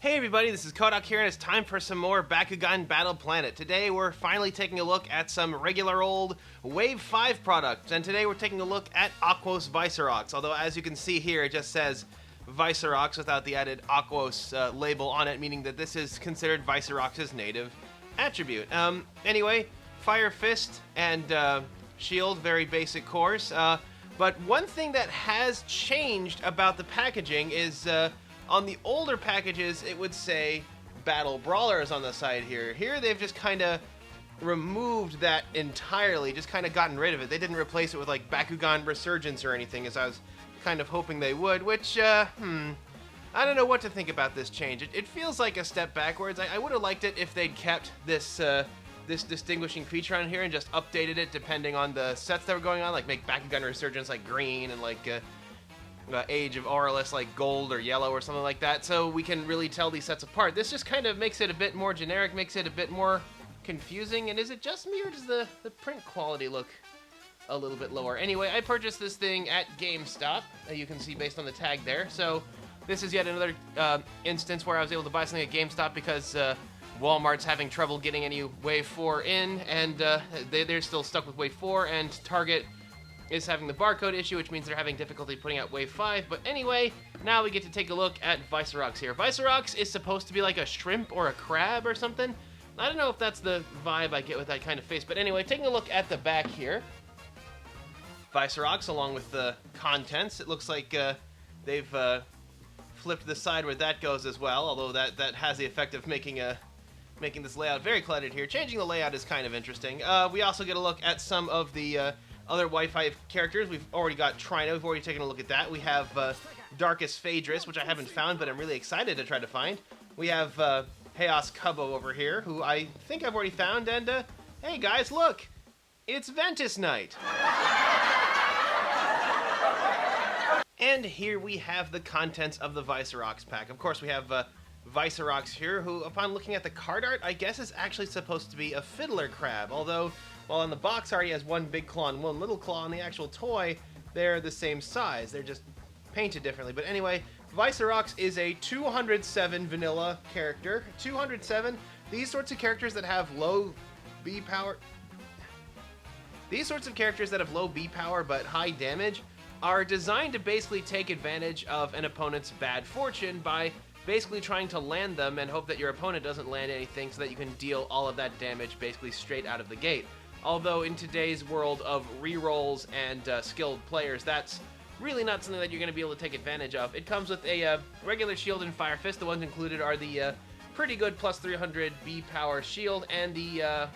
Hey everybody, this is Kohdok here, and it's time for some more Bakugan Battle Planet. Today we're finally taking a look at some regular old Wave 5 products, and today we're taking a look at Aquos Vicerox, although as you can see here it just says Vicerox without the added Aquos label on it, meaning that this is considered Vicerox's native attribute. Anyway, Fire Fist and Shield, very basic cores, but one thing that has changed about the packaging is on the older packages, it would say Battle Brawlers on the side here. Here, they've just kind of removed that entirely, just kind of gotten rid of it. They didn't replace it with, like, Bakugan Resurgence or anything, as I was kind of hoping they would, which, I don't know what to think about this change. It feels like a step backwards. I would have liked it if they'd kept this distinguishing feature on here and just updated it depending on the sets that were going on, like make Bakugan Resurgence, like, green, and, like, Age of Aurelus like gold or yellow or something like that, so we can really tell these sets apart. This just kind of makes it a bit more generic, makes it a bit more confusing, and is it just me or does the print quality look a little bit lower? Anyway, I purchased this thing at GameStop, you can see based on the tag there, so this is yet another instance where I was able to buy something at GameStop because Walmart's having trouble getting any Wave 4 in, and they're still stuck with Wave 4, and Target is having the barcode issue, which means they're having difficulty putting out Wave 5. But anyway, now we get to take a look at Vicerox here. Vicerox is supposed to be like a shrimp or a crab or something. I don't know if that's the vibe I get with that kind of face. But anyway, taking a look at the back here. Vicerox, along with the contents. It looks like they've flipped the side where that goes as well, although that has the effect of making this layout very cluttered here. Changing the layout is kind of interesting. We also get a look at some of the other Wi-Fi characters. We've already got Trino, we've already taken a look at that. We have Darkest Phaedrus, which I haven't found, but I'm really excited to try to find. We have Chaos Cubbo over here, who I think I've already found, and hey guys, look! It's Ventus Knight! And here we have the contents of the Vicerox pack. Of course, we have Vicerox here, who, upon looking at the card art, I guess is actually supposed to be a fiddler crab, although while on the box art he has one big claw and one little claw, on the actual toy, they're the same size. They're just painted differently. But anyway, Vicerox is a 207 vanilla character. 207, these sorts of characters that have low B power... These sorts of characters that have low B power but high damage are designed to basically take advantage of an opponent's bad fortune by basically trying to land them and hope that your opponent doesn't land anything so that you can deal all of that damage basically straight out of the gate. Although in today's world of rerolls and skilled players, that's really not something that you're going to be able to take advantage of. It comes with a regular shield and Fire Fist. The ones included are the pretty good plus 300 B power shield and the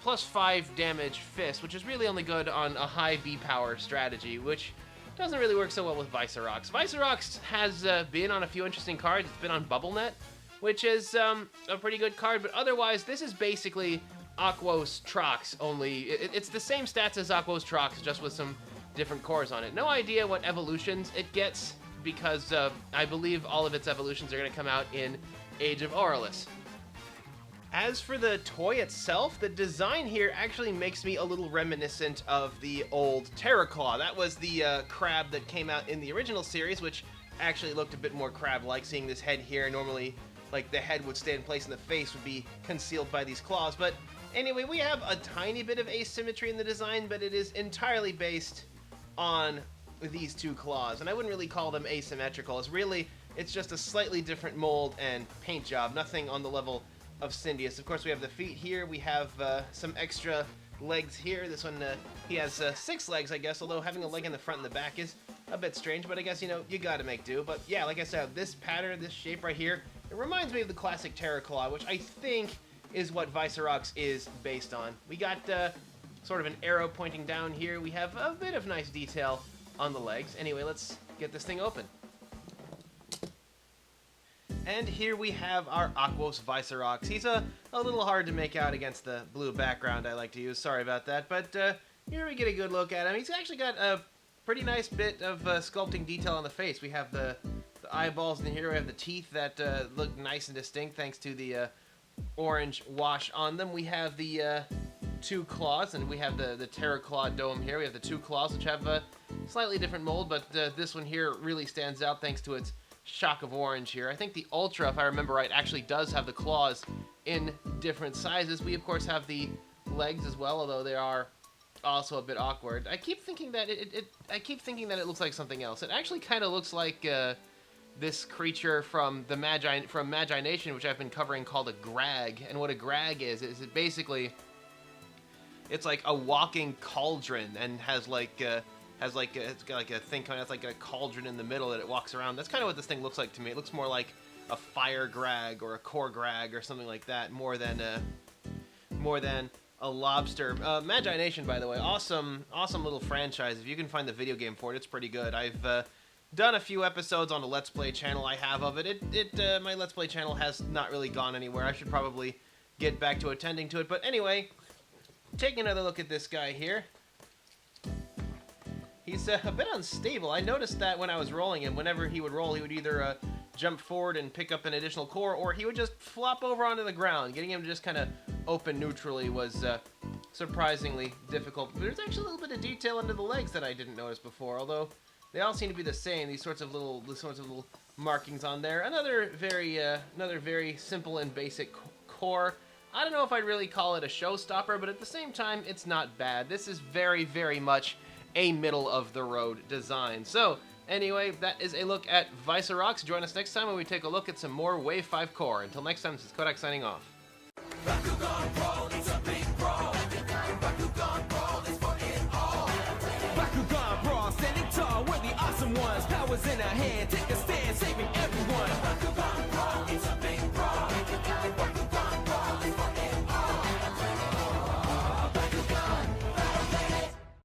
plus 5 damage fist, which is really only good on a high B power strategy, which doesn't really work so well with Vicerox. Vicerox has been on a few interesting cards. It's been on BubbleNet, which is a pretty good card, but otherwise this is basically Aquos Trox, only it's the same stats as Aquos Trox, just with some different cores on it. No idea what evolutions it gets, because I believe all of its evolutions are going to come out in Age of Aurelus. As for the toy itself, the design here actually makes me a little reminiscent of the old Terraclaw. That was the crab that came out in the original series, which actually looked a bit more crab-like, seeing this head here. Normally, like, the head would stay in place and the face would be concealed by these claws, but anyway, we have a tiny bit of asymmetry in the design, but it is entirely based on these two claws, and I wouldn't really call them asymmetrical. It's just a slightly different mold and paint job, nothing on the level of Cindius. Of course, we have the feet here, we have some extra legs here. This one, he has 6 legs, I guess, although having a leg in the front and the back is a bit strange, but I guess, you know, you gotta make do. But yeah, like I said, this pattern, this shape right here, it reminds me of the classic Terraclaw, which I think is what Vicerox is based on. We got sort of an arrow pointing down here. We have a bit of nice detail on the legs. Anyway, let's get this thing open. And here we have our Aquos Vicerox. He's a little hard to make out against the blue background I like to use. Sorry about that. But here we get a good look at him. He's actually got a pretty nice bit of sculpting detail on the face. We have the eyeballs in here. We have the teeth that look nice and distinct thanks to the orange wash on them. We have the 2 claws, and we have the Terraclaw dome here. We have the 2 claws, which have a slightly different mold, but this one here really stands out thanks to its shock of orange here. I think the Ultra, if I remember right, actually does have the claws in different sizes. We, of course, have the legs as well, although they are also a bit awkward. I keep thinking that it looks like something else. It actually kind of looks like this creature from the Magi Nation, which I've been covering, called a Grag. And what a Grag is it basically, it's like a walking cauldron and has like it's got like a thing coming out, it's like a cauldron in the middle that it walks around. That's kind of what this thing looks like to me. It looks more like a fire Grag or a core Grag or something like that, more than a lobster. Magi Nation, by the way, awesome little franchise. If you can find the video game for it, it's pretty good. I've done a few episodes on the Let's Play channel I have of it. My Let's Play channel has not really gone anywhere. I should probably get back to attending to it. But anyway, taking another look at this guy here. He's a bit unstable. I noticed that when I was rolling him, whenever he would roll, he would either jump forward and pick up an additional core, or he would just flop over onto the ground. Getting him to just kind of open neutrally was surprisingly difficult. But there's actually a little bit of detail under the legs that I didn't notice before, although they all seem to be the same. These sorts of little markings on there. Another very simple and basic core. I don't know if I'd really call it a showstopper, but at the same time, it's not bad. This is very, very much a middle-of-the-road design. So, anyway, that is a look at Vicerox. Join us next time when we take a look at some more Wave 5 core. Until next time, this is Kohdok signing off. Bakugan brawl, it's a big brawl. Bakugan brawl is for it all. Bakugan brawl, standing tall, we're the awesome ones. Powers in our hand, take a stand, saving everyone. Bakugan